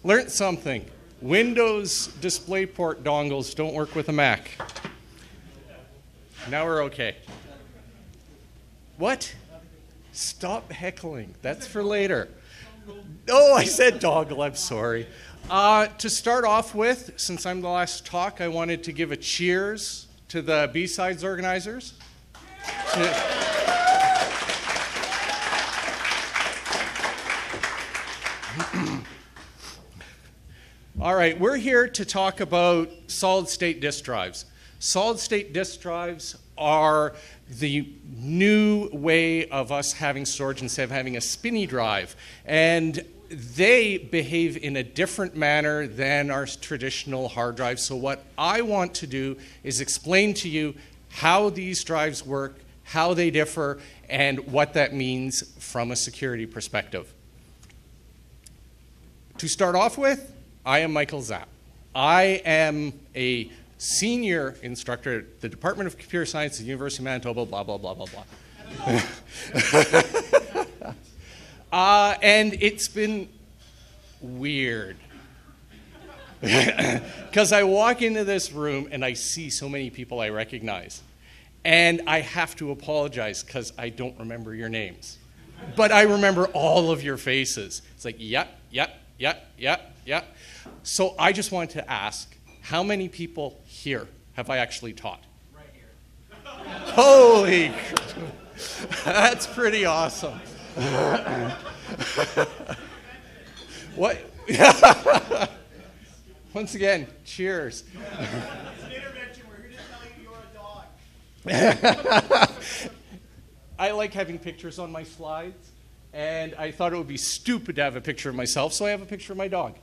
Learned something. Windows DisplayPort dongles don't work with a Mac. Now we're okay. What? Stop heckling. That's for later. Oh, I said dongle. I'm sorry. To start off with, since I'm the last talk, I wanted to give a cheers to the B-Sides organizers. All right, we're here to talk about solid-state disk drives. Solid-state disk drives are the new way of us having storage instead of having a spinny drive. And they behave in a different manner than our traditional hard drives. So what I want to do is explain to you how these drives work, how they differ, and what that means from a security perspective. To start off with, I am Michael Zapp. I am a senior instructor at the Department of Computer Science at the University of Manitoba, blah, blah, blah, blah, blah. And it's been weird. Because I walk into this room and I see so many people I recognize. And I have to apologize because I don't remember your names. But I remember all of your faces. It's like, yep. So I just wanted to ask, how many people here have I actually taught? Right here. Holy, that's pretty awesome. What? Once again, cheers. It's an intervention. We're here to tell you you're a dog. I like having pictures on my slides, and I thought it would be stupid to have a picture of myself, so I have a picture of my dog.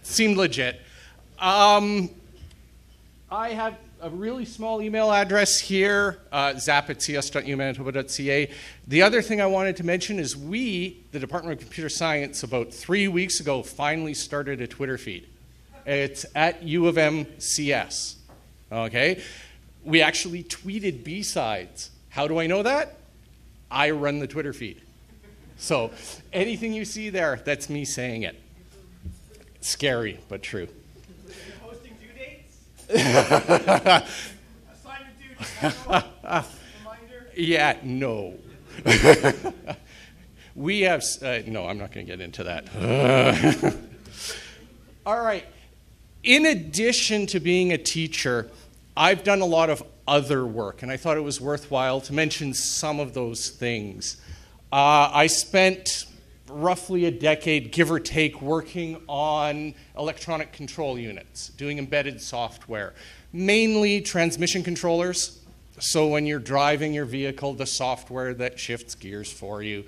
Seemed legit. I have a really small email address here, zapp@cs.umanitoba.ca. The other thing I wanted to mention is we, the Department of Computer Science, about 3 weeks ago, finally started a Twitter feed. It's at U of M CS. Okay? We actually tweeted B-Sides. How do I know that? I run the Twitter feed. So anything you see there, that's me saying it. Scary, but true. Are you posting due dates? Assignment due reminder? Yeah, no. We have, no, I'm not going to get into that. All right. In addition to being a teacher, I've done a lot of other work, and I thought it was worthwhile to mention some of those things. I spent roughly a decade, give or take, working on electronic control units, doing embedded software, mainly transmission controllers. So when you're driving your vehicle, the software that shifts gears for you.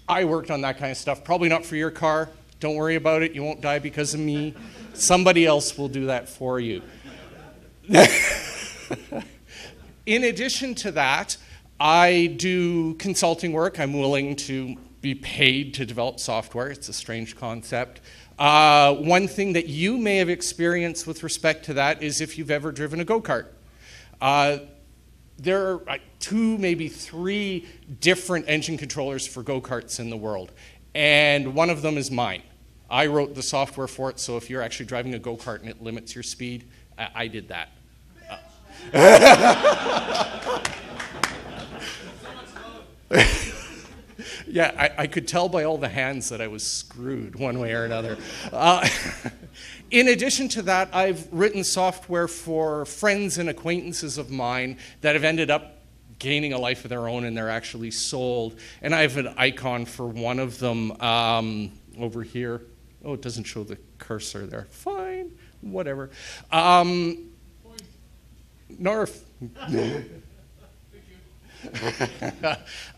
I worked on that kind of stuff. Probably not for your car. Don't worry about it. You won't die because of me. Somebody else will do that for you. In addition to that, I do consulting work. I'm willing to be paid to develop software. It's a strange concept. One thing that you may have experienced with respect to that is if you've ever driven a go-kart. There are 2, maybe 3 different engine controllers for go-karts in the world, and one of them is mine. I wrote the software for it, so if you're actually driving a go-kart and it limits your speed, I did that. Yeah, I could tell by all the hands that I was screwed one way or another. In addition to that, I've written software for friends and acquaintances of mine that have ended up gaining a life of their own, and they're actually sold. And I have an icon for one of them over here. Oh, it doesn't show the cursor there. Fine, whatever. North.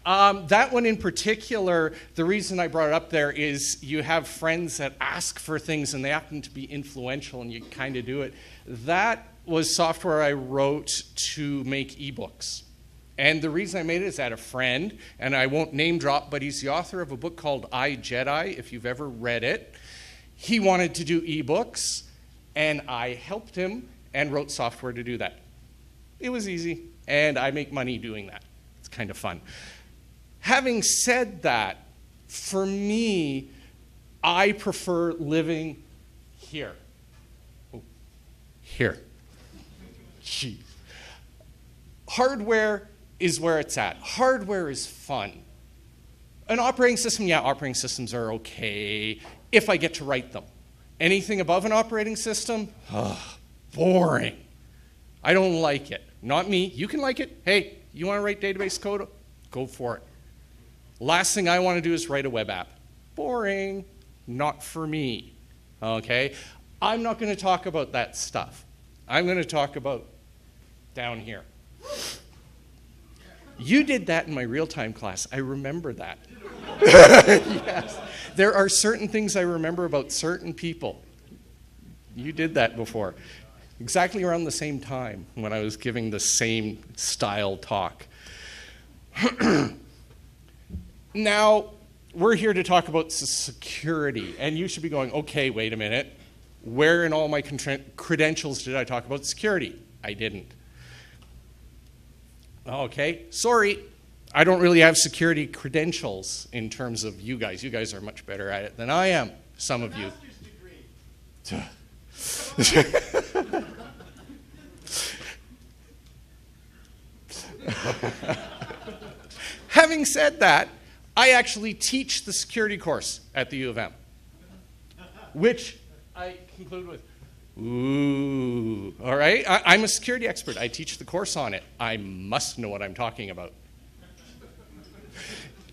That one in particular, the reason I brought it up there is you have friends that ask for things and they happen to be influential and you kind of do it. That was software I wrote to make ebooks. And the reason I made it is I had a friend, and I won't name drop, but he's the author of a book called I, Jedi, if you've ever read it. He wanted to do ebooks, and I helped him and wrote software to do that. It was easy, and I make money doing that. It's kind of fun. Having said that, for me, I prefer living here. Oh, here. Jeez. Hardware is where it's at. Hardware is fun. An operating system, yeah, operating systems are okay if I get to write them. Anything above an operating system, boring. I don't like it. Not me. You can like it. Hey, you want to write database code? Go for it. Last thing I want to do is write a web app. Boring. Not for me. Okay? I'm not going to talk about that stuff. I'm going to talk about down here. You did that in my real-time class. I remember that. Yes. There are certain things I remember about certain people. You did that before. Exactly around the same time when I was giving the same style talk. Now, we're here to talk about security, and you should be going, okay, wait a minute. Where in all my credentials did I talk about security? I didn't. Okay, sorry. I don't really have security credentials in terms of you guys. You guys are much better at it than I am, some of you. Having said that, I actually teach the security course at the U of M, which I conclude with, ooh, all right? I'm a security expert. I teach the course on it. I must know what I'm talking about.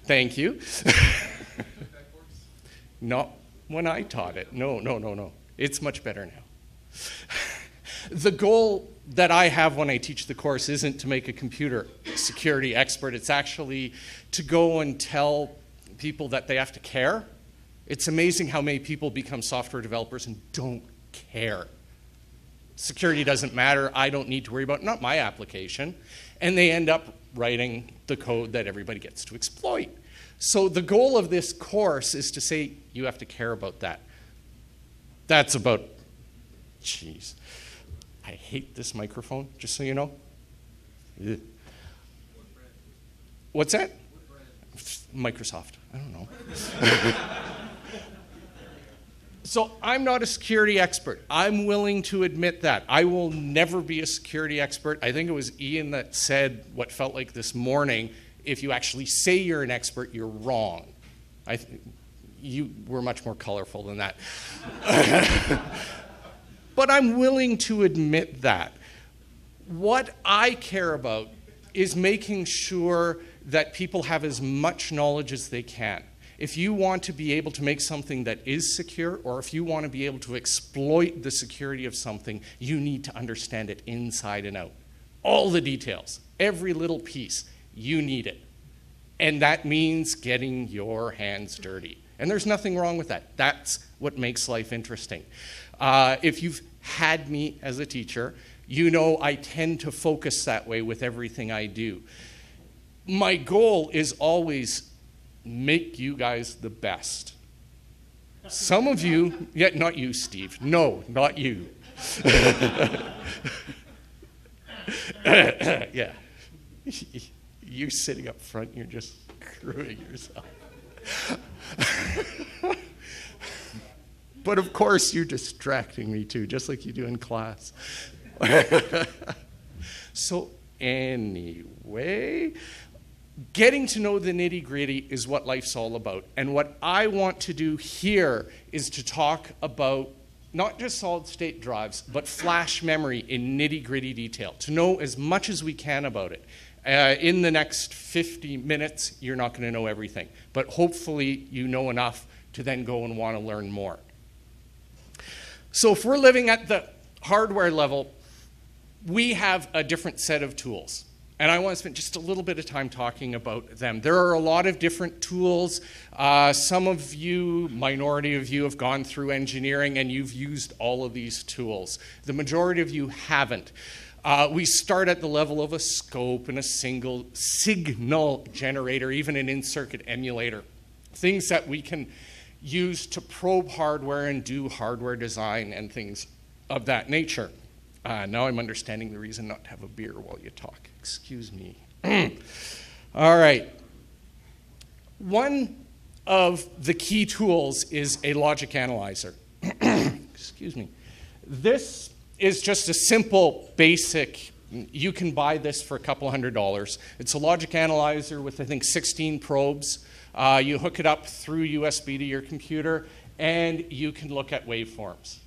Thank you. Not when I taught it. No. It's much better now. The goal that I have when I teach the course isn't to make a computer security expert. It's actually to go and tell people that they have to care. It's amazing how many people become software developers and don't care. Security doesn't matter. I don't need to worry about it. Not my application. And they end up writing the code that everybody gets to exploit. So the goal of this course is to say you have to care about that. That's about, jeez. I hate this microphone, just so you know. Ugh. What's that? Microsoft. I don't know. So I'm not a security expert. I'm willing to admit that. I will never be a security expert. I think it was Ian that said what felt like this morning, if you actually say you're an expert, you're wrong. You were much more colorful than that. But I'm willing to admit that. What I care about is making sure that people have as much knowledge as they can. If you want to be able to make something that is secure, or if you want to be able to exploit the security of something, you need to understand it inside and out. All the details, every little piece, you need it. And that means getting your hands dirty. And there's nothing wrong with that. That's what makes life interesting. If you've had me as a teacher, you know I tend to focus that way with everything I do. My goal is always make you guys the best. Some of you, yeah, not you, Steve. No, not you. Yeah. You sitting up front, you're just screwing yourself. But of course, you're distracting me too, just like you do in class. So anyway, getting to know the nitty-gritty is what life's all about. And what I want to do here is to talk about not just solid-state drives, but flash memory in nitty-gritty detail, to know as much as we can about it. In the next 50 minutes, you're not going to know everything, but hopefully you know enough to then go and want to learn more. So if we're living at the hardware level, we have a different set of tools. And I want to spend just a little bit of time talking about them. There are a lot of different tools. Some of you, minority of you, have gone through engineering and you've used all of these tools. The majority of you haven't. We start at the level of a scope and a single signal generator, even an in-circuit emulator. Things that we can use to probe hardware and do hardware design and things of that nature. Now I'm understanding the reason not to have a beer while you talk. Excuse me. All right. One of the key tools is a logic analyzer. Excuse excuse me. This is just a simple, basic, you can buy this for a couple $100. It's a logic analyzer with, I think, 16 probes. You hook it up through USB to your computer, and you can look at waveforms.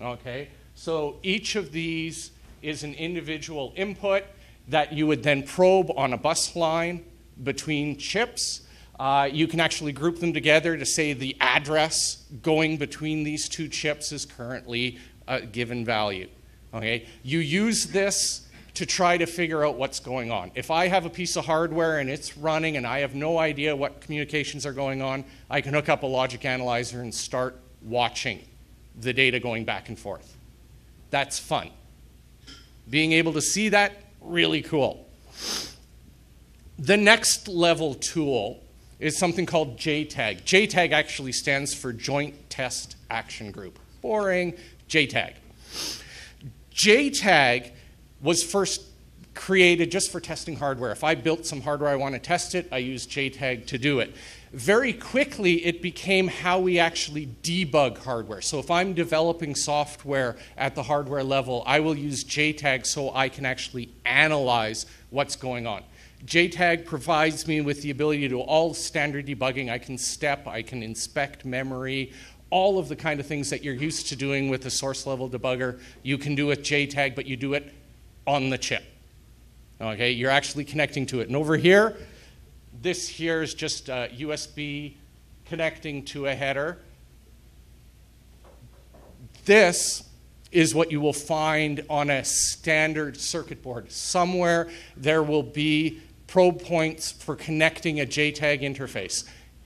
Okay? So each of these is an individual input that you would then probe on a bus line between chips. You can actually group them together to say the address going between these two chips is currently a given value. Okay? You use this to try to figure out what's going on. If I have a piece of hardware and it's running and I have no idea what communications are going on, I can hook up a logic analyzer and start watching the data going back and forth. That's fun. Being able to see that, really cool. The next level tool is something called JTAG. JTAG actually stands for Joint Test Action Group. Boring, JTAG. JTAG was first created just for testing hardware. If I built some hardware, I want to test it, I use JTAG to do it. Very quickly, it became how we actually debug hardware. So if I'm developing software at the hardware level, I will use JTAG so I can actually analyze what's going on. JTAG provides me with the ability to do all standard debugging. I can step, I can inspect memory, all of the kind of things that you're used to doing with a source level debugger, you can do with JTAG, but you do it on the chip. Okay, you're actually connecting to it. And over here, this here is just a USB connecting to a header. This is what you will find on a standard circuit board. Somewhere there will be probe points for connecting a JTAG interface.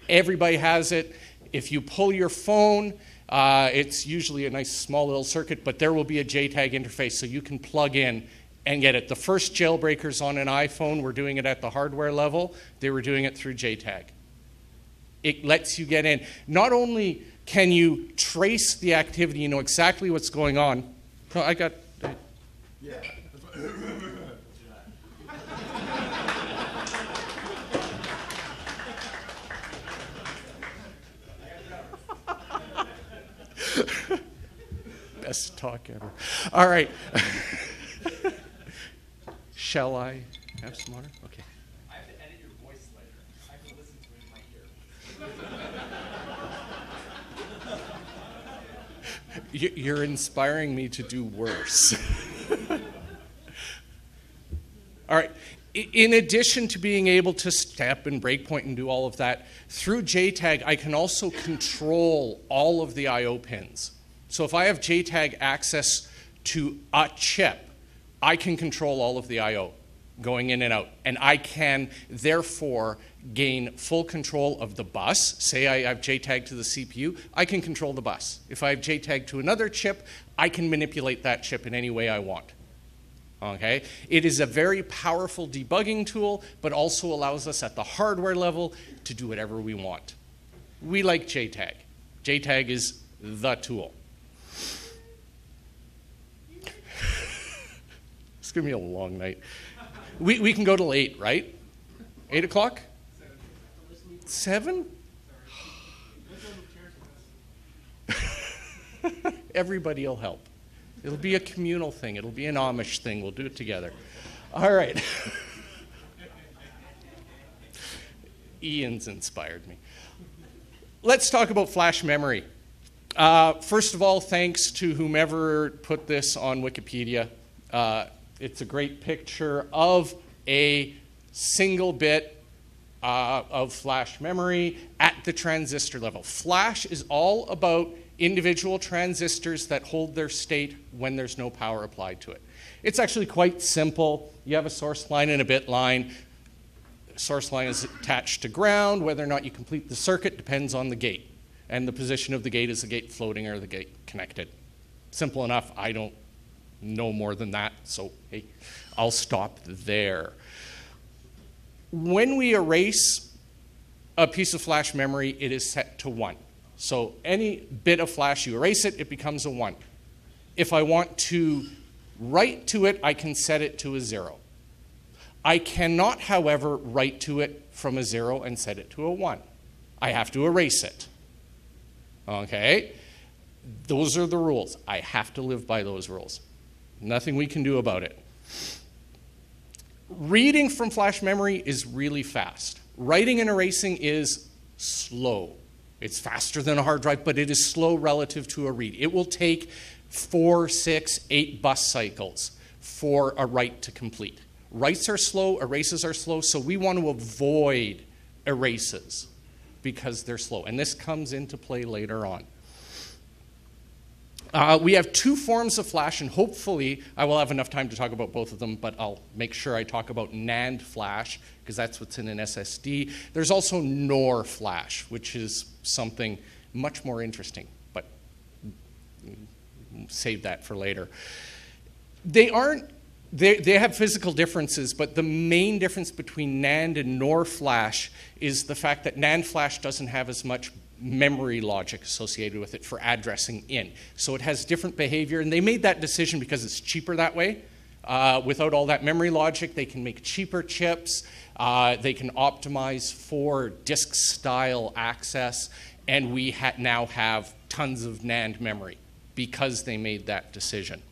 Everybody has it. If you pull your phone, it's usually a nice small little circuit, but there will be a JTAG interface so you can plug in and get it. The first jailbreakers on an iPhone were doing it at the hardware level. They were doing it through JTAG. It lets you get in. Not only can you trace the activity, you know exactly what's going on. No, I got... Yeah. Best talk ever. All right. Shall I have some water? Okay. I have to edit your voice later. I have to listen to it in my ear. You're inspiring me to do worse. All right. In addition to being able to step and breakpoint and do all of that, through JTAG, I can also control all of the I/O pins. So if I have JTAG access to a chip, I can control all of the I/O going in and out. And I can, therefore, gain full control of the bus. Say I have JTAG to the CPU, I can control the bus. If I have JTAG to another chip, I can manipulate that chip in any way I want. Okay? It is a very powerful debugging tool, but also allows us at the hardware level to do whatever we want. We like JTAG. JTAG is the tool. It's going to be a long night. We can go till 8, right? 8 o'clock? 7? Everybody will help. It'll be a communal thing. It'll be an Amish thing. We'll do it together. All right. Ian's inspired me. Let's talk about flash memory. First of all, thanks to whomever put this on Wikipedia. It's a great picture of a single bit of flash memory at the transistor level. Flash is all about individual transistors that hold their state when there's no power applied to it. It's actually quite simple. You have a source line and a bit line. The source line is attached to ground. Whether or not you complete the circuit depends on the gate. And the position of the gate, is the gate floating or the gate connected? Simple enough. I don't know more than that, so hey, I'll stop there. When we erase a piece of flash memory, it is set to 1. So any bit of flash, you erase it, it becomes a 1. If I want to write to it, I can set it to a 0. I cannot, however, write to it from a 0 and set it to a 1. I have to erase it. Okay? Those are the rules. I have to live by those rules. Nothing we can do about it. Reading from flash memory is really fast. Writing and erasing is slow. It's faster than a hard drive, but it is slow relative to a read. It will take 4, 6, 8 bus cycles for a write to complete. Writes are slow, erases are slow, so we want to avoid erases because they're slow. And this comes into play later on. We have 2 forms of flash, and hopefully I will have enough time to talk about both of them, but I'll make sure I talk about NAND Flash, because that's what's in an SSD. There's also NOR Flash, which is something much more interesting, but save that for later. They have physical differences, but the main difference between NAND and NOR Flash is the fact that NAND Flash doesn't have as much memory logic associated with it for addressing in. So it has different behavior, and they made that decision because it's cheaper that way. Without all that memory logic, they can make cheaper chips, they can optimize for disk-style access, and we now have tons of NAND memory because they made that decision.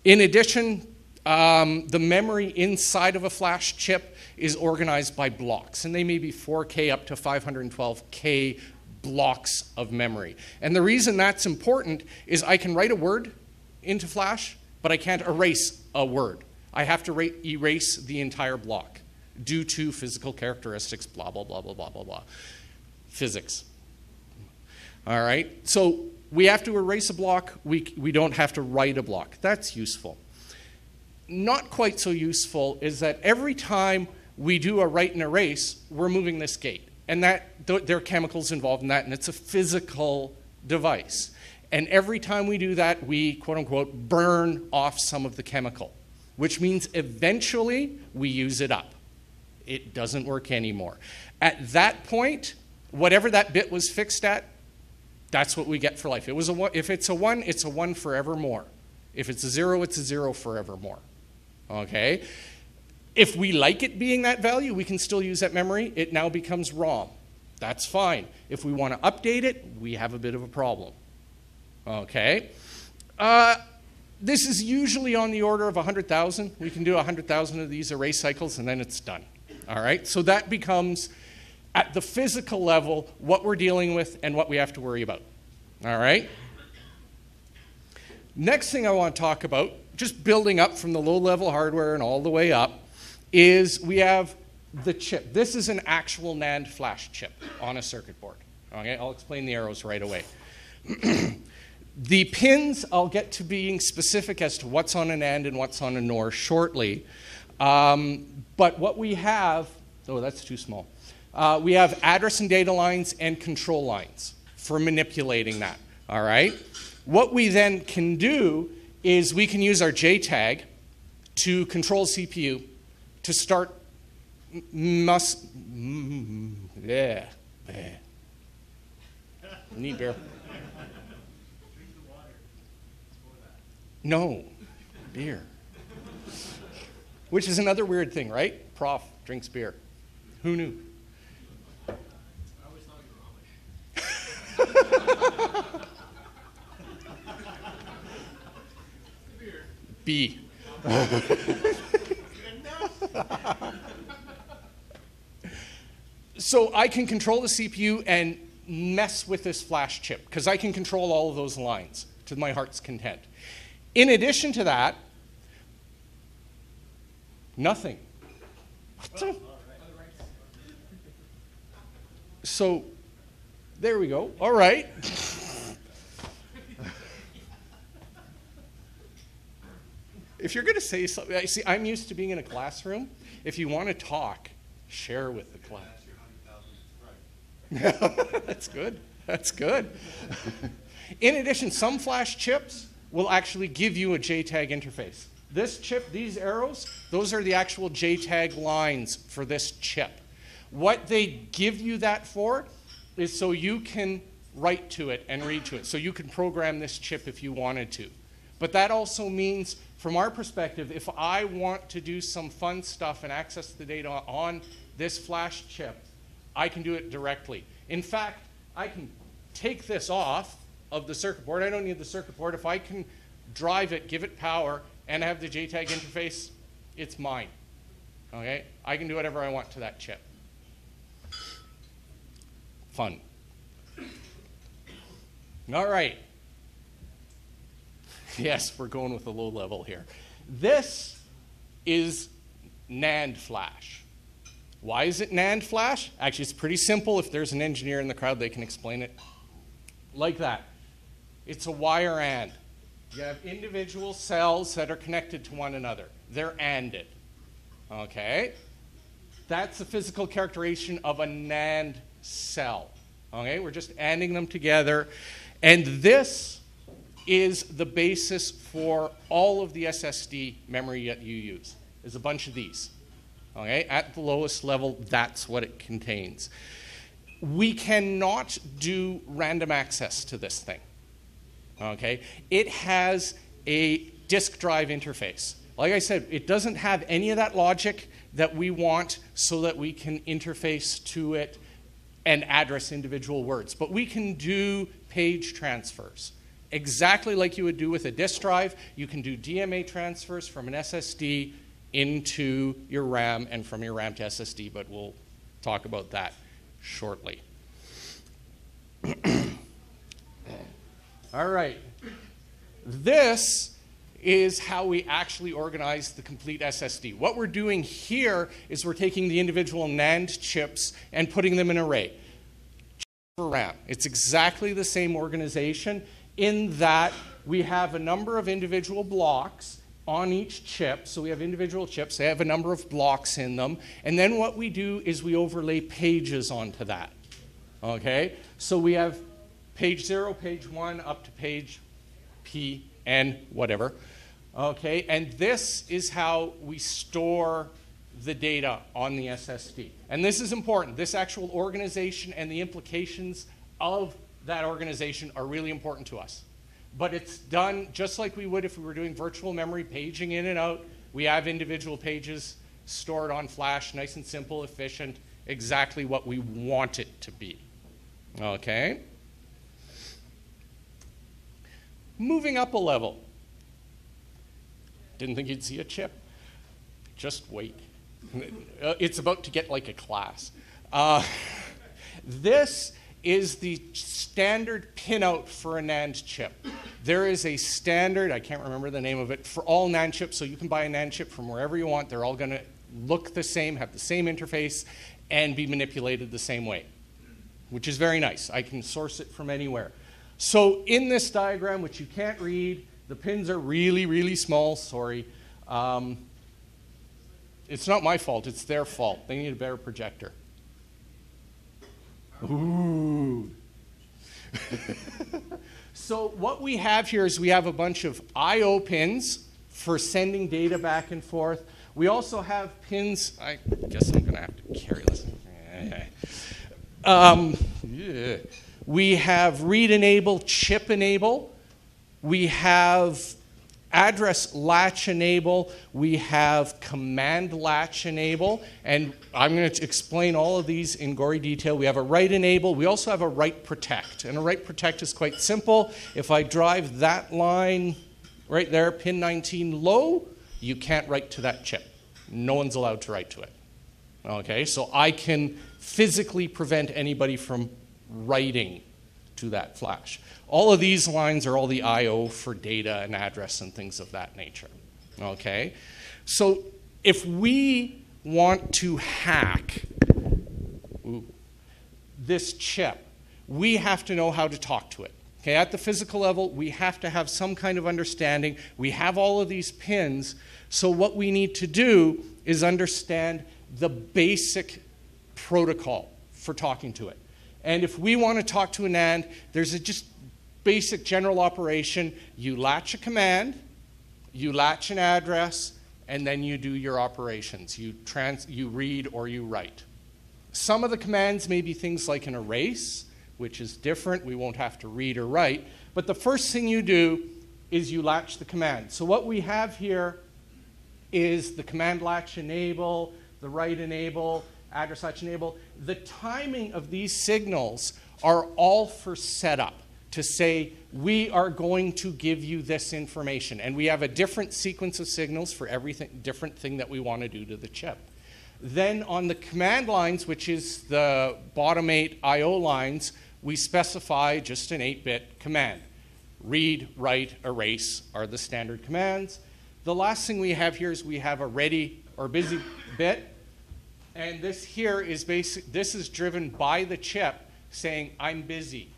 In addition, the memory inside of a flash chip is organized by blocks, and they may be 4K up to 512K blocks of memory. And the reason that's important is I can write a word into flash, but I can't erase a word. I have to erase the entire block due to physical characteristics, blah, blah, blah, blah, blah, blah, blah. Physics. All right, so we have to erase a block, we don't have to write a block. That's useful. Not quite so useful is that every time we do a write and erase, we're moving this gate. And there are chemicals involved in that, and it's a physical device. And every time we do that, we, quote unquote, burn off some of the chemical, which means eventually we use it up. It doesn't work anymore. At that point, whatever that bit was fixed at, that's what we get for life. If it's a 1, it's a 1 forevermore. If it's a 0, it's a 0 forevermore. Okay? If we like it being that value, we can still use that memory. It now becomes ROM. That's fine. If we want to update it, we have a bit of a problem. Okay? This is usually on the order of 100,000. We can do 100,000 of these erase cycles, and then it's done. All right? So that becomes, at the physical level, what we're dealing with and what we have to worry about. All right? Next thing I want to talk about, just building up from the low-level hardware and all the way up, is we have the chip. This is an actual NAND flash chip on a circuit board. Okay, I'll explain the arrows right away. The pins, I'll get to being specific as to what's on a NAND and what's on a NOR shortly. But what we have, oh, that's too small. We have address and data lines and control lines for manipulating that. All right? What we then can do is we can use our JTAG to control CPU to start need beer. No, beer. Which is another weird thing, right? Prof drinks beer. Who knew? I always thought you were Amish. Beer. B. So I can control the CPU and mess with this flash chip because I can control all of those lines to my heart's content. In addition to that, nothing. So there we go. All right. If you're going to say something, see, I'm used to being in a classroom. If you want to talk, share with the class. That's good. That's good. In addition, some flash chips will actually give you a JTAG interface. This chip, these arrows, those are the actual JTAG lines for this chip. What they give you that for is so you can write to it and read to it. So you can program this chip if you wanted to. But that also means, from our perspective, if I want to do some fun stuff and access the data on this flash chip, I can do it directly. In fact, I can take this off of the circuit board. I don't need the circuit board. If I can drive it, give it power, and have the JTAG interface, it's mine. Okay? I can do whatever I want to that chip. Fun. All right. Yes, we're going with a low level here. This is NAND Flash. Why is it NAND Flash? Actually, it's pretty simple. If there's an engineer in the crowd, they can explain it like that. It's a wire AND. You have individual cells that are connected to one another. They're ANDed. Okay? That's the physical characterization of a NAND cell. Okay? We're just ANDing them together. And this is the basis for all of the SSD memory that you use. There's a bunch of these. Okay? At the lowest level, that's what it contains. We cannot do random access to this thing. Okay? It has a disk drive interface. Like I said, it doesn't have any of that logic that we want so that we can interface to it and address individual words. But we can do page transfers. Exactly like you would do with a disk drive, you can do DMA transfers from an SSD into your RAM and from your RAM to SSD, but we'll talk about that shortly. All right. This is how we actually organize the complete SSD. What we're doing here is we're taking the individual NAND chips and putting them in an array. For RAM. It's exactly the same organization in that we have a number of individual blocks on each chip. So we have individual chips. They have a number of blocks in them. And then what we do is we overlay pages onto that. Okay? So we have page 0, page 1, up to page P, N, whatever. Okay? And this is how we store the data on the SSD. And this is important. This actual organization and the implications of that organization are really important to us. But it's done just like we would if we were doing virtual memory, paging in and out. We have individual pages stored on flash, nice and simple, efficient, exactly what we want it to be. Okay? Moving up a level. Didn't think you'd see a chip. Just wait. It's about to get like a class. This is the standard pinout for a NAND chip. There is a standard, I can't remember the name of it, for all NAND chips, so you can buy a NAND chip from wherever you want. They're all going to look the same, have the same interface, and be manipulated the same way, which is very nice. I can source it from anywhere. So in this diagram, which you can't read, the pins are really, really small, sorry. It's not my fault, it's their fault. They need a better projector. Ooh. So what we have here is we have a bunch of I/O pins for sending data back and forth. We also have pins, I guess I'm going to have to carry this. Yeah. We have read enable, chip enable. We have address latch enable, we have command latch enable, and I'm going to explain all of these in gory detail. We have a write enable, we also have a write protect, and a write protect is quite simple. If I drive that line right there, pin 19 low, you can't write to that chip. No one's allowed to write to it. Okay, so I can physically prevent anybody from writing to that flash. All of these lines are all the I/O for data and address and things of that nature. Okay? So if we want to hack this chip, we have to know how to talk to it. Okay? At the physical level, we have to have some kind of understanding. We have all of these pins. So what we need to do is understand the basic protocol for talking to it. And if we want to talk to a NAND, there's a just basic general operation. You latch a command, you latch an address, and then you do your operations. You read or you write. Some of the commands may be things like an erase, which is different. We won't have to read or write. But the first thing you do is you latch the command. So what we have here is the command latch enable, the write enable, address latch enable. The timing of these signals are all for setup. to say, we are going to give you this information. And we have a different sequence of signals for everything, different thing that we want to do to the chip. Then on the command lines, which is the bottom 8 I/O lines, we specify just an 8-bit command. Read, write, erase are the standard commands. The last thing we have here is we have a ready or busy bit. And this here is basic. This is driven by the chip saying, I'm busy.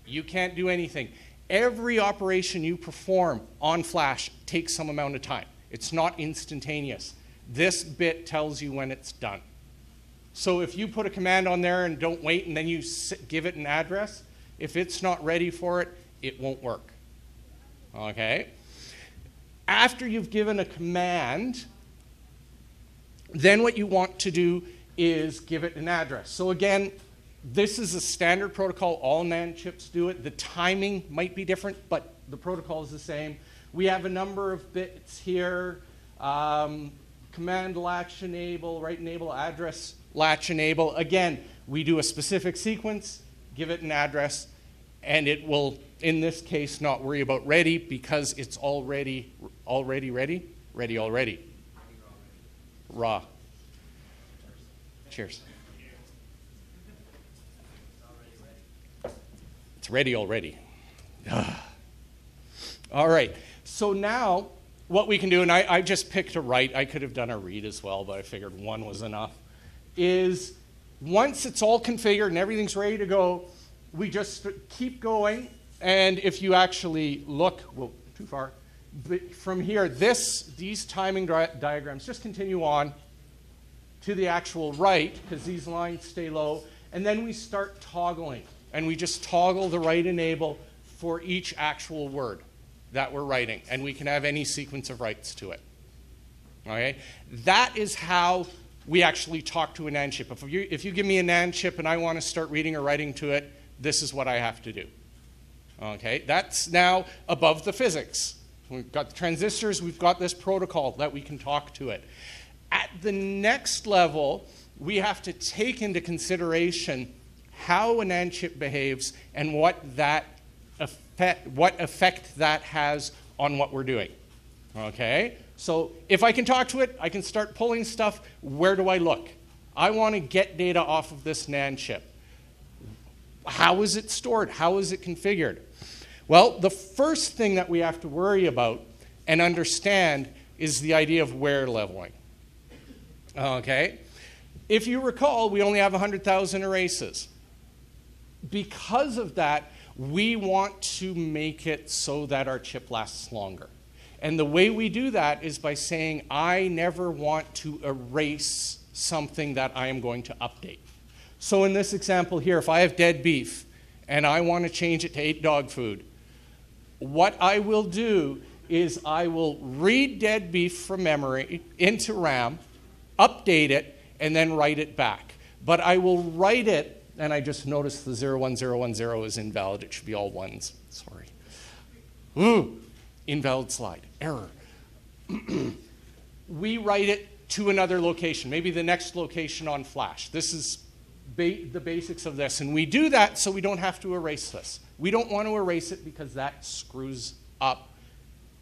You can't do anything. Every operation you perform on flash takes some amount of time. It's not instantaneous. This bit tells you when it's done. So if you put a command on there and don't wait and then you give it an address, if it's not ready for it, it won't work. Okay? After you've given a command, then what you want to do is give it an address. So again, this is a standard protocol. All NAND chips do it. The timing might be different, but the protocol is the same. We have a number of bits here. Command latch enable, write enable, address latch enable. Again, we do a specific sequence, give it an address, and it will, in this case, not worry about ready because it's already ready? Ready already. Raw. Cheers. It's ready already. All right. So now what we can do, and I just picked a write. I could have done a read as well, but I figured one was enough, is once it's all configured and everything's ready to go, we just keep going. And if you actually look, well, too far, but from here, these timing diagrams just continue on to the actual write, because these lines stay low. And then we start toggling. And we just toggle the write enable for each actual word that we're writing. And we can have any sequence of writes to it. Okay? That is how we actually talk to a NAND chip. If you give me a NAND chip and I want to start reading or writing to it, this is what I have to do. Okay? That's now above the physics. We've got the transistors. We've got this protocol that we can talk to it. At the next level, we have to take into consideration how a NAND chip behaves and what effect that has on what we're doing. Okay? So if I can talk to it, I can start pulling stuff. Where do I look? I want to get data off of this NAND chip. How is it stored? How is it configured? Well, the first thing that we have to worry about and understand is the idea of wear leveling. Okay? If you recall, we only have 100,000 erases. Because of that, we want to make it so that our chip lasts longer. And the way we do that is by saying, I never want to erase something that I am going to update. So in this example here, if I have dead beef and I want to change it to 8 dog food, what I will do is I will read dead beef from memory into RAM, update it, and then write it back. But I will write it, and I just noticed the 01010 is invalid. It should be all ones. Sorry. Ooh, invalid slide. Error. We write it to another location, maybe the next location on flash. This is the basics of this. And we do that so we don't have to erase this. We don't want to erase it because that screws up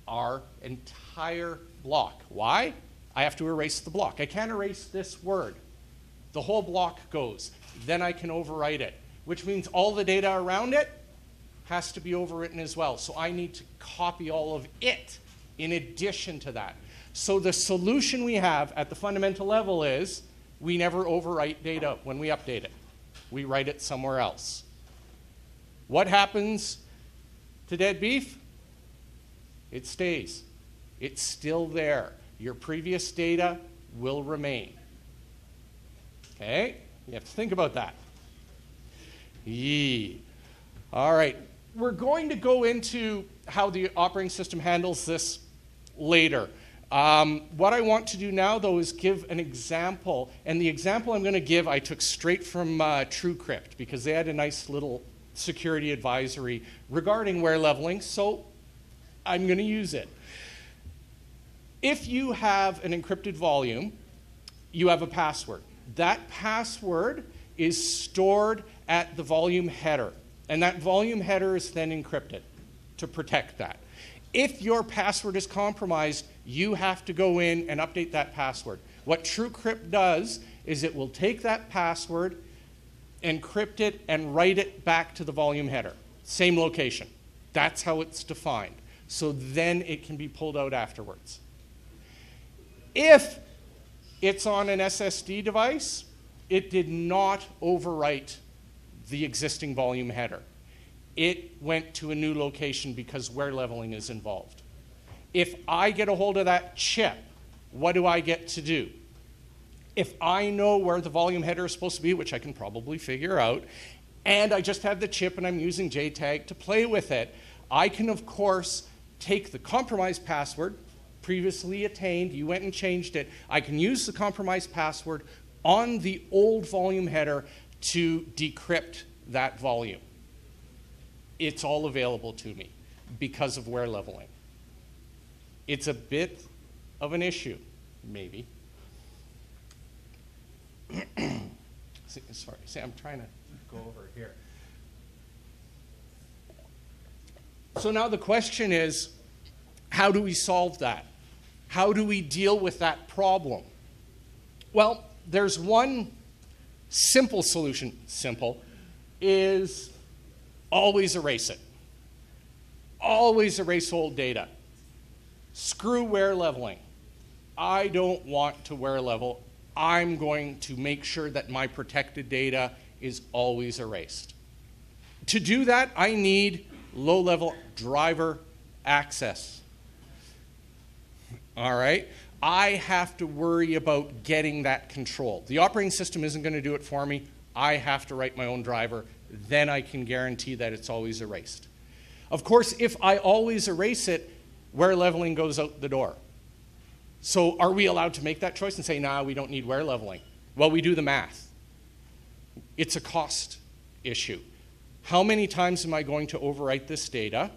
our entire block. Why? I have to erase the block. I can't erase this word. The whole block goes. Then I can overwrite it, which means all the data around it has to be overwritten as well. So I need to copy all of it in addition to that. So the solution we have at the fundamental level is we never overwrite data when we update it. We write it somewhere else. What happens to dead beef? It stays. It's still there. Your previous data will remain. Okay? You have to think about that. Yee. All right. We're going to go into how the operating system handles this later. What I want to do now, though, is give an example. And the example I'm going to give, I took straight from TrueCrypt, because they had a nice little security advisory regarding wear leveling. So I'm going to use it. If you have an encrypted volume, you have a password. That password is stored at the volume header. And that volume header is then encrypted to protect that. If your password is compromised, you have to go in and update that password. What TrueCrypt does is it will take that password, encrypt it, and write it back to the volume header. Same location. That's how it's defined. So then it can be pulled out afterwards. If it's on an SSD device, it did not overwrite the existing volume header. It went to a new location because wear leveling is involved. If I get a hold of that chip, what do I get to do? If I know where the volume header is supposed to be, which I can probably figure out, and I just have the chip and I'm using JTAG to play with it, I can, of course, take the compromised password, previously attained, you went and changed it, I can use the compromised password on the old volume header to decrypt that volume. It's all available to me because of wear leveling. It's a bit of an issue, maybe. See, I'm trying to go over here. So now the question is, how do we solve that? How do we deal with that problem? Well, there's one simple solution. Simple is always erase it. Always erase old data. Screw wear leveling. I don't want to wear level. I'm going to make sure that my protected data is always erased. To do that, I need low-level driver access. All right? I have to worry about getting that control. The operating system isn't going to do it for me. I have to write my own driver. Then I can guarantee that it's always erased. Of course, if I always erase it, wear leveling goes out the door. So are we allowed to make that choice and say, nah, we don't need wear leveling? Well, we do the math. It's a cost issue. How many times am I going to overwrite this data?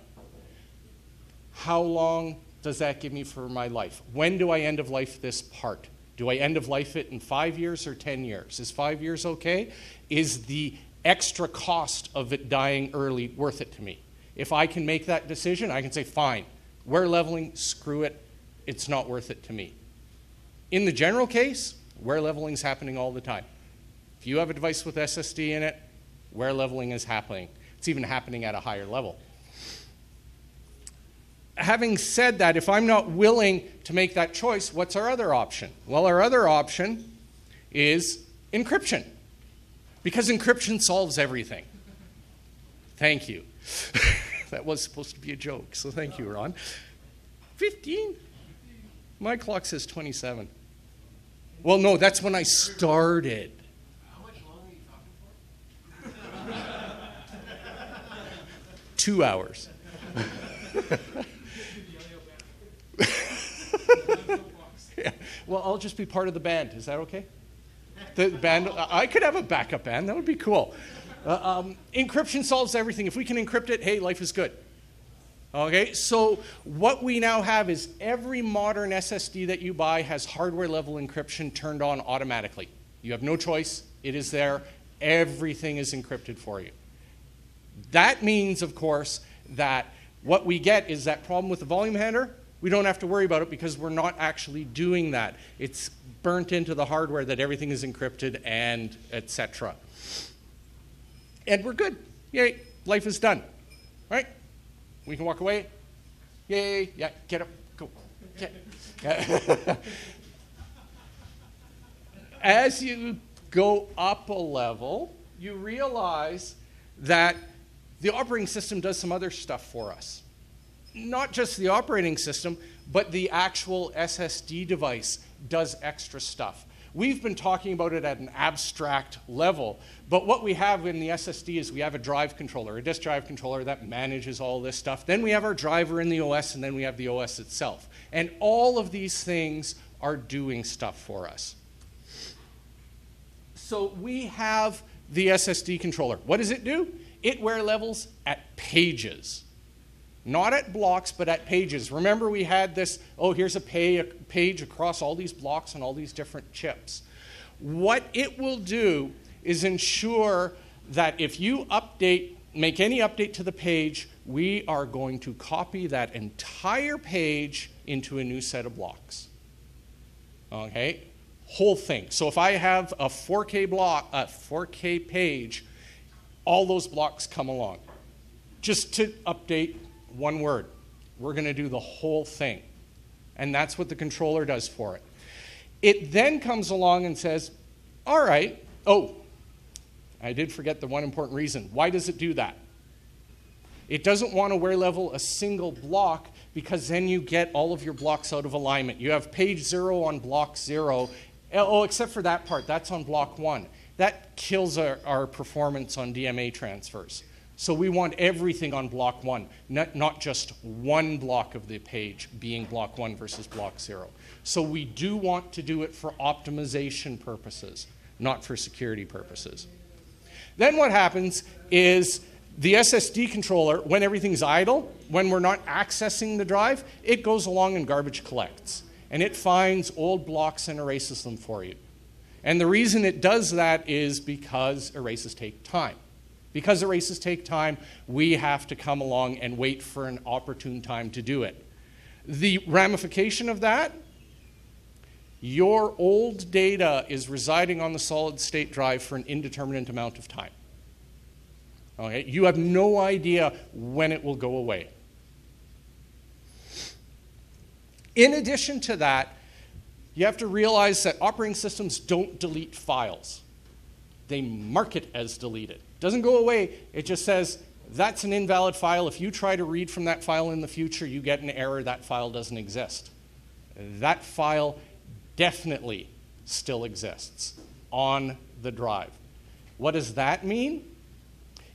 How long does that give me for my life? When do I end of life this part? Do I end of life it in 5 years or 10 years? Is 5 years okay? Is the extra cost of it dying early worth it to me? If I can make that decision, I can say, fine, wear leveling, screw it, it's not worth it to me. In the general case, wear leveling is happening all the time. If you have a device with SSD in it, wear leveling is happening. It's even happening at a higher level. Having said that, if I'm not willing to make that choice, what's our other option? Well, our other option is encryption, because encryption solves everything. Thank you. That was supposed to be a joke, so thank you, Ron. 15? My clock says 27. Well, no, that's when I started. How much longer are you talking for? 2 hours. Yeah. Well, I'll just be part of the band. Is that okay? The band, I could have a backup band. That would be cool. Encryption solves everything. If we can encrypt it, hey, life is good. Okay, so what we now have is every modern SSD that you buy has hardware level encryption turned on automatically. You have no choice. It is there. Everything is encrypted for you. That means, of course, that what we get is that problem with the volume header. We don't have to worry about it because we're not actually doing that. It's burnt into the hardware that everything is encrypted and etc. And we're good. Yay, life is done. Right? We can walk away. Yay, yeah, get up, go. Yeah. As you go up a level, you realize that the operating system does some other stuff for us. Not just the operating system, but the actual SSD device does extra stuff. We've been talking about it at an abstract level, but what we have in the SSD is we have a drive controller, a disk drive controller that manages all this stuff. Then we have our driver in the OS, and then we have the OS itself. And all of these things are doing stuff for us. So we have the SSD controller. What does it do? It wear levels at pages. Not at blocks, but at pages. Remember we had this, oh, here's a page across all these blocks and all these different chips. What it will do is ensure that if you update make any update to the page, we are going to copy that entire page into a new set of blocks. Okay, whole thing. So if I have a 4K block, a 4K page, all those blocks come along. Just to update one word, we're going to do the whole thing. And that's what the controller does for it. It then comes along and says, all right, oh, I did forget the one important reason. Why does it do that? It doesn't want to wear level a single block because then you get all of your blocks out of alignment. You have page 0 on block 0. Oh, except for that part. That's on block 1. That kills our performance on DMA transfers. So we want everything on block 1, not just one block of the page being block 1 versus block 0. So we do want to do it for optimization purposes, not for security purposes. Then what happens is the SSD controller, when everything's idle, when we're not accessing the drive, it goes along and garbage collects. And it finds old blocks and erases them for you. And the reason it does that is because erases take time. Because erases take time, we have to come along and wait for an opportune time to do it. The ramification of that, your old data is residing on the solid state drive for an indeterminate amount of time. Okay? You have no idea when it will go away. In addition to that, you have to realize that operating systems don't delete files. They mark it as deleted. It doesn't go away. It just says, that's an invalid file. If you try to read from that file in the future, you get an error. That file doesn't exist. That file definitely still exists on the drive. What does that mean?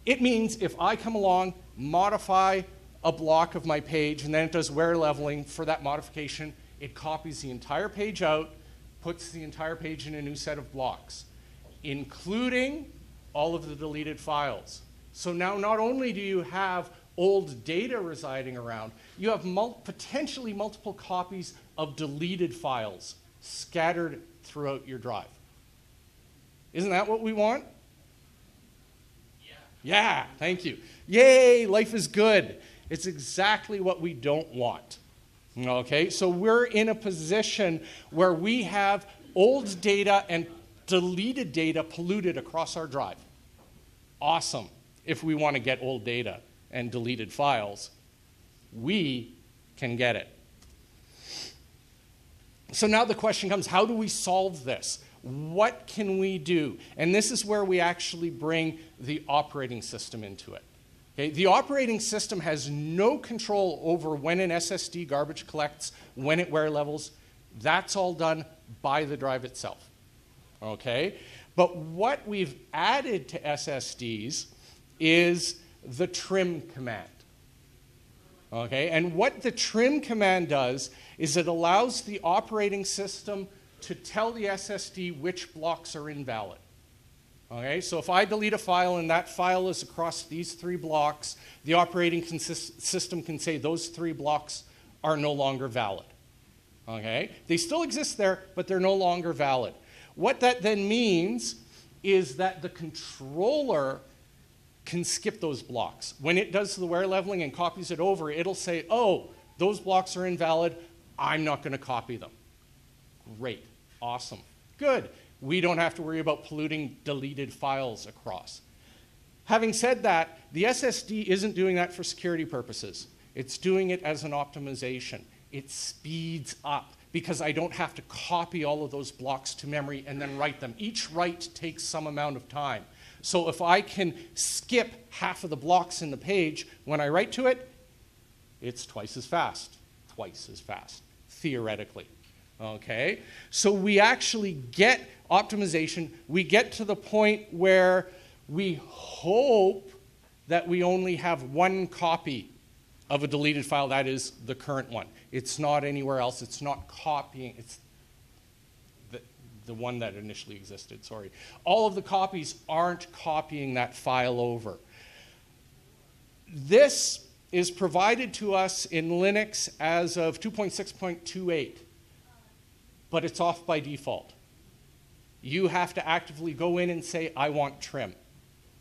It means if I come along, modify a block of my page, and then it does wear leveling for that modification, it copies the entire page out, puts the entire page in a new set of blocks, including all of the deleted files. So now not only do you have old data residing around, you have potentially multiple copies of deleted files scattered throughout your drive. Isn't that what we want? Yeah, thank you. Yay, life is good. It's exactly what we don't want. Okay, so we're in a position where we have old data and deleted data polluted across our drive. Awesome. If we want to get old data and deleted files, we can get it. So now the question comes, how do we solve this? What can we do? And this is where we actually bring the operating system into it. Okay? The operating system has no control over when an SSD garbage collects, when it wear levels. That's all done by the drive itself. Okay? But what we've added to SSDs is the trim command. Okay? And what the trim command does is it allows the operating system to tell the SSD which blocks are invalid. Okay? So if I delete a file and that file is across these 3 blocks, the operating system can say those 3 blocks are no longer valid. Okay? They still exist there, but they're no longer valid. What that then means is that the controller can skip those blocks. When it does the wear leveling and copies it over, it'll say, oh, those blocks are invalid, I'm not going to copy them. Great. Awesome. Good. We don't have to worry about polluting deleted files across. Having said that, the SSD isn't doing that for security purposes. It's doing it as an optimization. It speeds up because I don't have to copy all of those blocks to memory and then write them. Each write takes some amount of time. So if I can skip half of the blocks in the page, when I write to it, it's twice as fast, theoretically. Okay? So we actually get optimization. We get to the point where we hope that we only have one copy of a deleted file, that is the current one. It's not anywhere else. It's not copying. It's the one that initially existed, sorry. All of the copies aren't copying that file over. This is provided to us in Linux as of 2.6.28, but it's off by default. You have to actively go in and say, I want trim.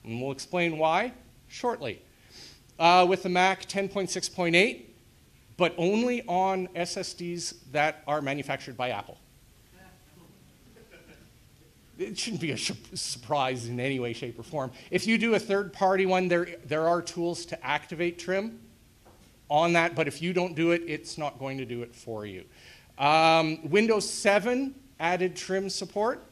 And we'll explain why shortly. With the Mac 10.6.8, but only on SSDs that are manufactured by Apple. It shouldn't be a surprise in any way, shape, or form. If you do a third-party one, there are tools to activate trim on that, but if you don't do it, it's not going to do it for you. Windows 7 added trim support.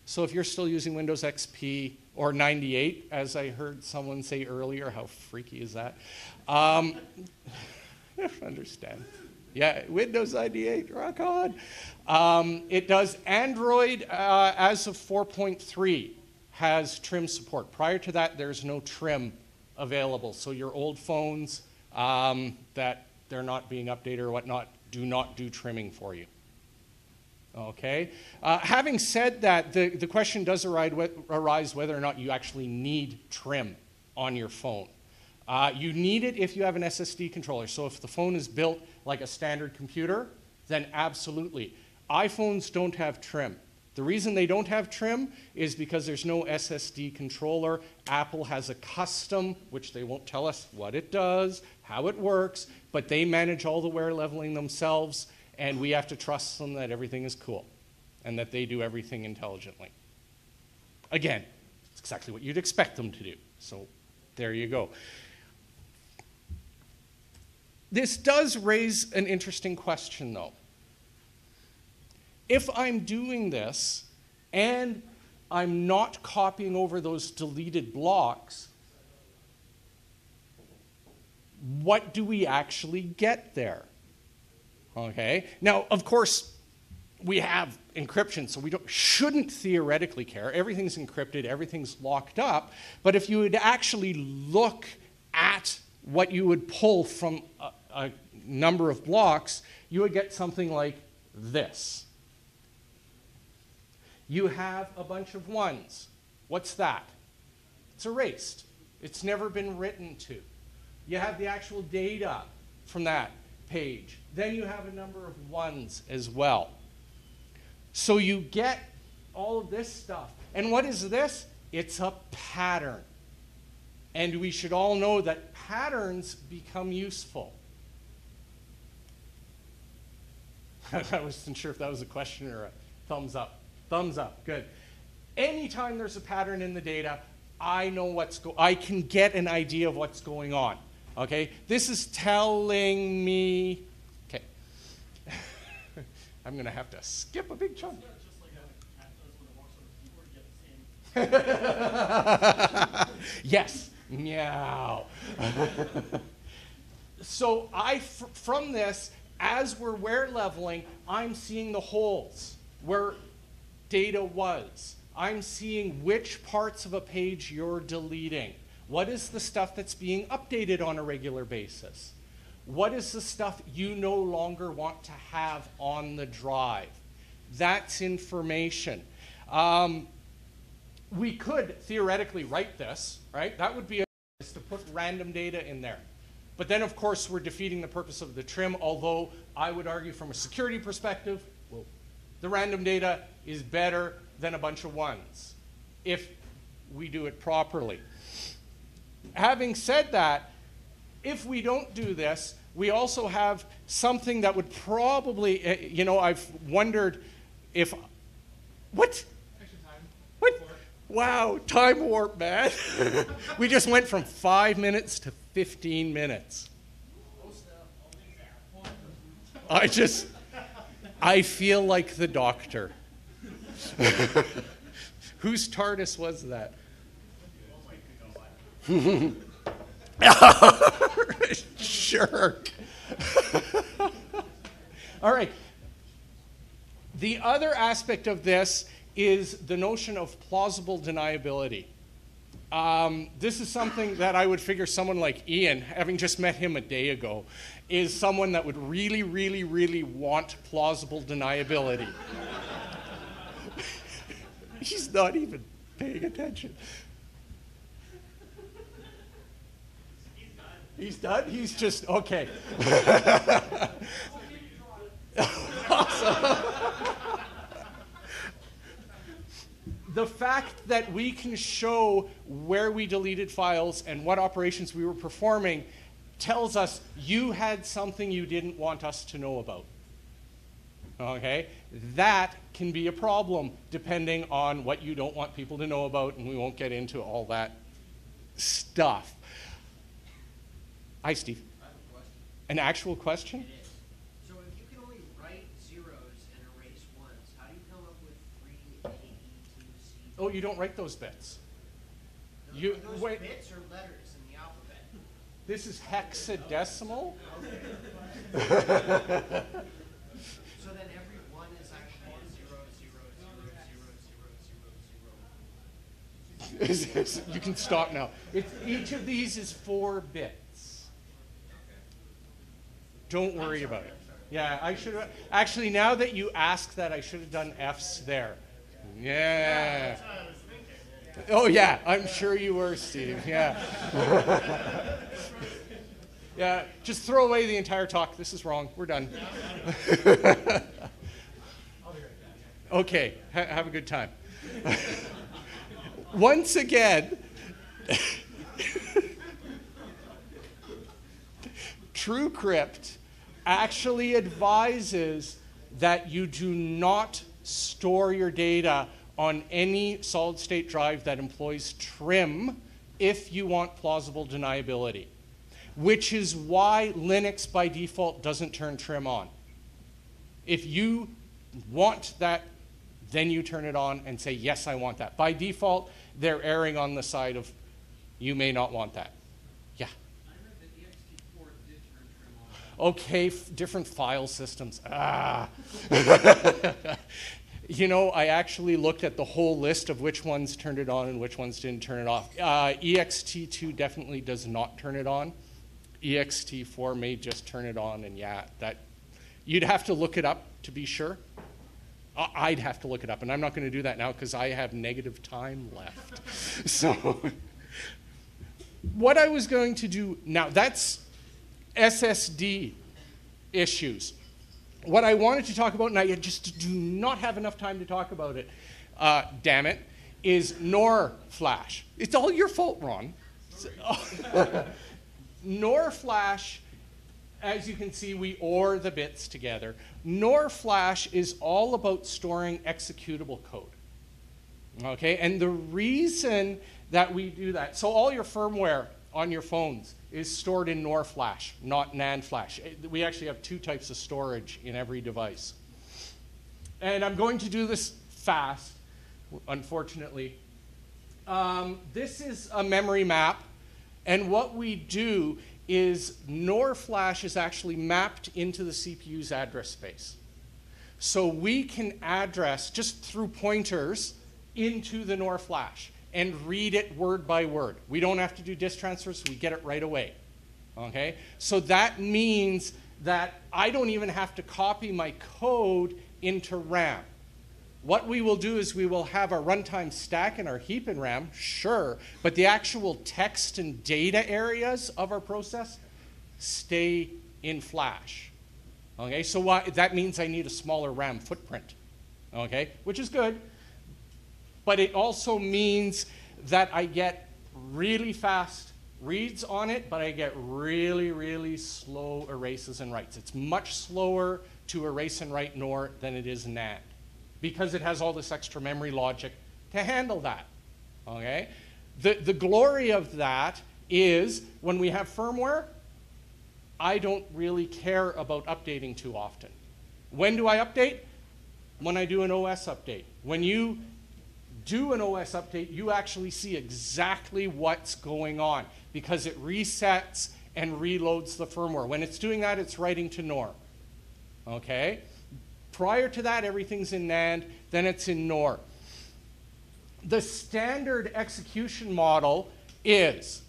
So if you're still using Windows XP or 98, as I heard someone say earlier, how freaky is that? I don't understand. Yeah, Windows 98, rock on. It does Android as of 4.3 has trim support. Prior to that, there's no trim available. So your old phones that they're not being updated or whatnot do not do trimming for you. Okay. Having said that, the question does arise whether or not you actually need trim on your phone. You need it if you have an SSD controller. So if the phone is built like a standard computer, then absolutely. iPhones don't have trim. The reason they don't have trim is because there's no SSD controller. Apple has a custom, which they won't tell us what it does, how it works, but they manage all the wear leveling themselves, and we have to trust them that everything is cool and that they do everything intelligently. Again, it's exactly what you'd expect them to do. So there you go. This does raise an interesting question, though. If I'm doing this and I'm not copying over those deleted blocks, what do we actually get there? Okay. Now, of course, we have encryption, so we shouldn't theoretically care. Everything's encrypted, everything's locked up. But if you would actually look at what you would pull from a number of blocks, you would get something like this. You have a bunch of ones. What's that? It's erased. It's never been written to. You have the actual data from that page. Then you have a number of ones as well. So you get all of this stuff. And what is this? It's a pattern. And we should all know that patterns become useful. I wasn't sure if that was a question or a thumbs up. Thumbs up, good. Anytime there's a pattern in the data, I know I can get an idea of what's going on. Okay, this is telling me, okay, I'm gonna have to skip a big chunk. Just like how a cat does when it walks on the keyboard, you get the same. Yes, meow. So from this, as we're wear leveling, I'm seeing the holes where data was. I'm seeing which parts of a page you're deleting. What is the stuff that's being updated on a regular basis? What is the stuff you no longer want to have on the drive? That's information. We could theoretically write this, right? That would be to put random data in there. But then, of course, we're defeating the purpose of the trim, although I would argue from a security perspective, the random data is better than a bunch of ones if we do it properly. Having said that, if we don't do this, we also have something that would probably, you know, I've wondered if, what? What? Wow, time warp, man. We just went from 5 minutes to 15 minutes. I feel like the Doctor. Whose TARDIS was that? Jerk. All right. The other aspect of this is the notion of plausible deniability. This is something that I would figure someone like Ian, having just met him a day ago, is someone that would really, really, really want plausible deniability. He's not even paying attention. He's done? He's just, okay. Awesome. The fact that we can show where we deleted files and what operations we were performing tells us you had something you didn't want us to know about. Okay? That can be a problem depending on what you don't want people to know about, and we won't get into all that stuff. Hi, Steve. I have a question. An actual question? It is. So if you can only write zeros and erase ones, how do you come up with 3 A, E, 2, C? Oh, you don't write those bits. Are You those wait. bits or letters in the alphabet? This is hexadecimal. So then every one is actually a 0, 0, 0, 0, 0, 0, 0. You can stop now. Each of these is 4 bits. Don't worry about it. Yeah, I should have. Actually, now that you ask that, I should have done F's there. Yeah. Oh, yeah, I'm sure you were, Steve. Yeah. Yeah, just throw away the entire talk. This is wrong. We're done. Okay, have a good time. Once again, TrueCrypt actually advises that you do not store your data on any solid-state drive that employs trim if you want plausible deniability, which is why Linux by default doesn't turn trim on. If you want that, then you turn it on and say, yes, I want that. By default, they're erring on the side of you may not want that. Yeah. I read that ext4 did turn trim on. Okay, different file systems. You know, I actually looked at the whole list of which ones turned it on and which ones didn't turn it off. ext2 definitely does not turn it on. ext4 may just turn it on, and yeah, that you'd have to look it up to be sure. I'd have to look it up, and I'm not going to do that now because I have negative time left. So what I was going to do now, that's SSD issues. What I wanted to talk about, and I just do not have enough time to talk about it, damn it, is NOR Flash. It's all your fault, Ron. NOR Flash, as you can see, we OR the bits together. NOR Flash is all about storing executable code. Okay, and the reason that we do that, so all your firmware on your phones is stored in NOR Flash, not NAND Flash. We actually have 2 types of storage in every device. And I'm going to do this fast, unfortunately. This is a memory map, and what we do is NOR Flash is actually mapped into the CPU's address space. So we can address, just through pointers, into the NOR Flash and read it word by word. We don't have to do disk transfers, we get it right away. Okay? So that means that I don't even have to copy my code into RAM. What we will do is we will have our runtime stack in our heap in RAM, sure, but the actual text and data areas of our process stay in Flash. Okay, so that means I need a smaller RAM footprint, okay, which is good, but it also means that I get really fast reads on it, but I get really, really slow erases and writes. It's much slower to erase and write NOR than it is NAND, because it has all this extra memory logic to handle that, okay? The glory of that is when we have firmware, I don't really care about updating too often. When do I update? When I do an OS update. When you do an OS update, you actually see exactly what's going on because it resets and reloads the firmware. When it's doing that, it's writing to NOR, okay? Prior to that, everything's in NAND, then it's in NOR. The standard execution model is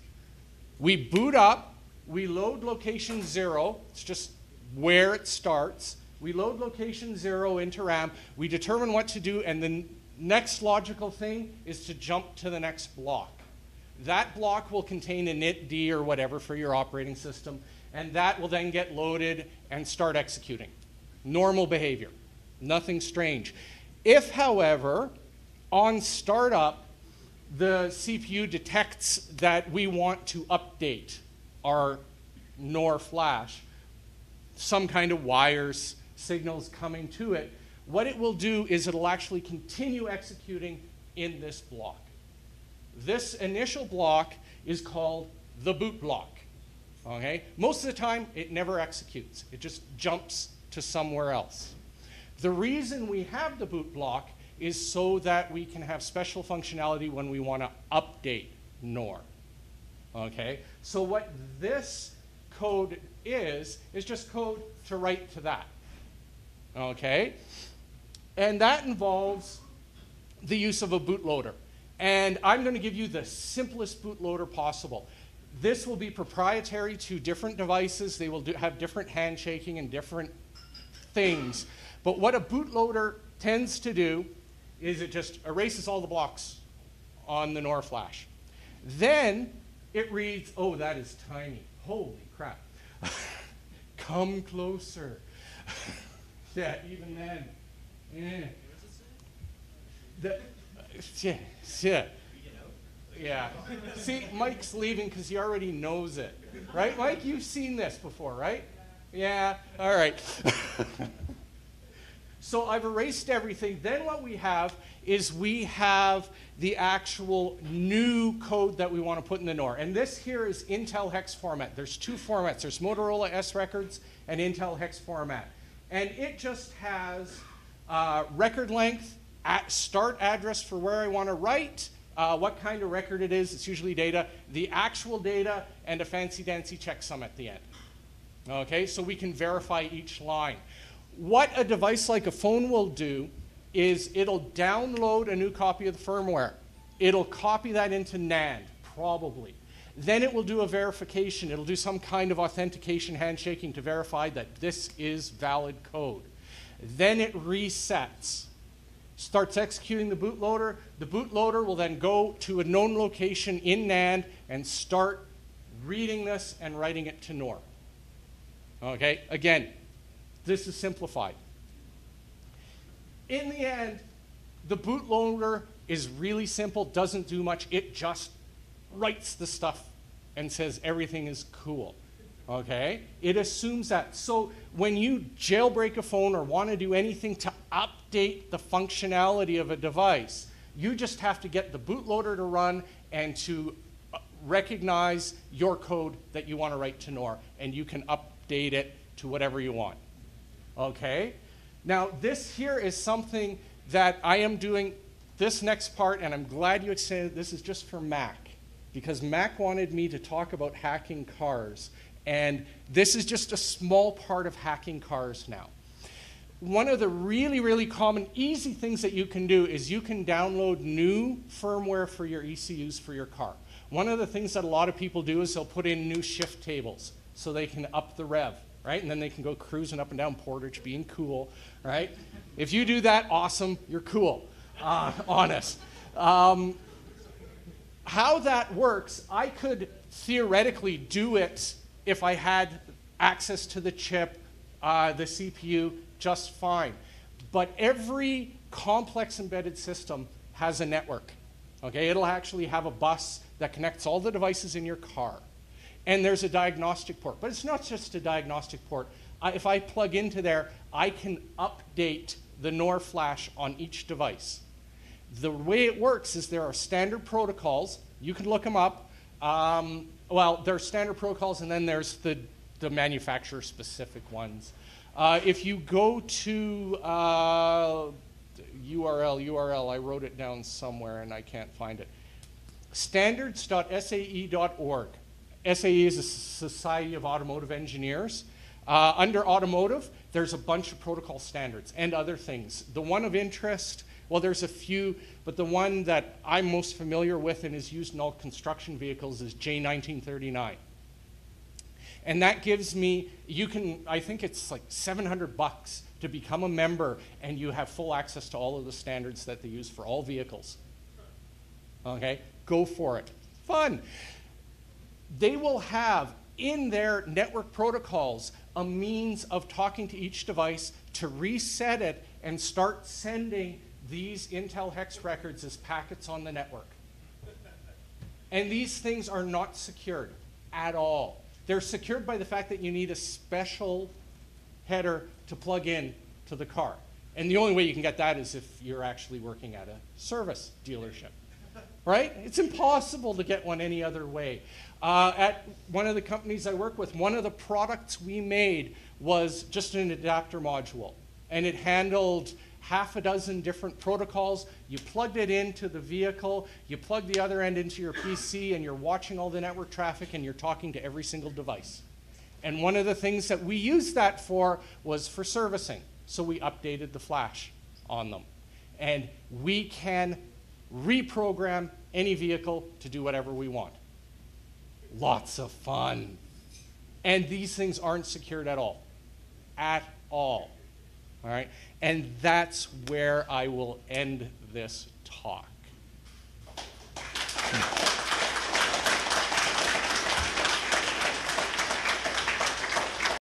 we boot up, we load location 0, it's just where it starts. We load location 0 into RAM, we determine what to do, and the next logical thing is to jump to the next block. That block will contain a initd or whatever for your operating system, and that will then get loaded and start executing. Normal behavior, nothing strange. If, however, On startup, the CPU detects that we want to update our NOR flash, some kind of wires, signals coming to it. What it will do is it'll actually continue executing in this block. This initial block is called the boot block. Okay? Most of the time, it never executes. It just jumps to somewhere else. The reason we have the boot block is so that we can have special functionality when we want to update NOR. Okay? So what this code is just code to write to that. Okay? And that involves the use of a bootloader. And I'm going to give you the simplest bootloader possible. This will be proprietary to different devices. They will have different handshaking and different things. But what a bootloader tends to do is it just erases all the blocks on the NOR flash. Then it reads, oh, that is tiny. Holy crap. Come closer. Yeah, even then. Yeah. See, Mike's leaving because he already knows it. Right, Mike? You've seen this before, right? Yeah, all right. So I've erased everything. Then what we have is we have the actual new code that we want to put in the NOR. And this here is Intel hex format. There's two formats. There's Motorola S records and Intel hex format. And it just has record length, start address for where I want to write, what kind of record it is. It's usually data, the actual data, and a fancy-dancy checksum at the end. Okay, so we can verify each line. What a device like a phone will do is it'll download a new copy of the firmware. It'll copy that into NAND, probably. Then it will do a verification. It'll do some kind of authentication handshaking to verify that this is valid code. Then it resets, starts executing the bootloader. The bootloader will then go to a known location in NAND and start reading this and writing it to NOR. Okay, again, this is simplified. In the end, the bootloader is really simple, doesn't do much. It just writes the stuff and says everything is cool. Okay? It assumes that. So when you jailbreak a phone or want to do anything to update the functionality of a device, you just have to get the bootloader to run and to recognize your code that you want to write to NOR, and you can update it to whatever you want. Okay? Now, this here is something that I am doing this next part, and I'm glad you extended. This is just for Mac, because Mac wanted me to talk about hacking cars, and this is just a small part of hacking cars now. One of the really, really common, easy things that you can do is you can download new firmware for your ECUs for your car. One of the things that a lot of people do is they'll put in new shift tables so they can up the rev, right? And then they can go cruising up and down Portage being cool, right? If you do that, awesome, you're cool, honest. How that works, I could theoretically do it if I had access to the chip, the CPU, just fine. But every complex embedded system has a network. Okay, it'll actually have a bus that connects all the devices in your car. And there's a diagnostic port. But it's not just a diagnostic port. If I plug into there, I can update the NOR flash on each device. The way it works is there are standard protocols. You can look them up. Well, there are standard protocols, and then there's the manufacturer-specific ones. If you go to URL, I wrote it down somewhere, and I can't find it. Standards.sae.org. SAE is a Society of Automotive Engineers. Under automotive, there's a bunch of protocol standards and other things. The one of interest, well, there's a few, but the one that I'm most familiar with and is used in all construction vehicles is J1939. And that gives me, you can, I think it's like $700 to become a member, and you have full access to all of the standards that they use for all vehicles. Okay, go for it. Fun. They will have in their network protocols a means of talking to each device to reset it and start sending these Intel hex records as packets on the network. And these things are not secured at all. They're secured by the fact that you need a special header to plug in to the car. And the only way you can get that is if you're actually working at a service dealership, right? It's impossible to get one any other way. At one of the companies I work with, one of the products we made was just an adapter module. And it handled half a dozen different protocols. You plugged it into the vehicle, you plug the other end into your PC, and you're watching all the network traffic, and you're talking to every single device. And one of the things that we used that for was for servicing. So we updated the flash on them. And we can reprogram any vehicle to do whatever we want. Lots of fun. And these things aren't secured at all. At all. All right? And that's where I will end this talk.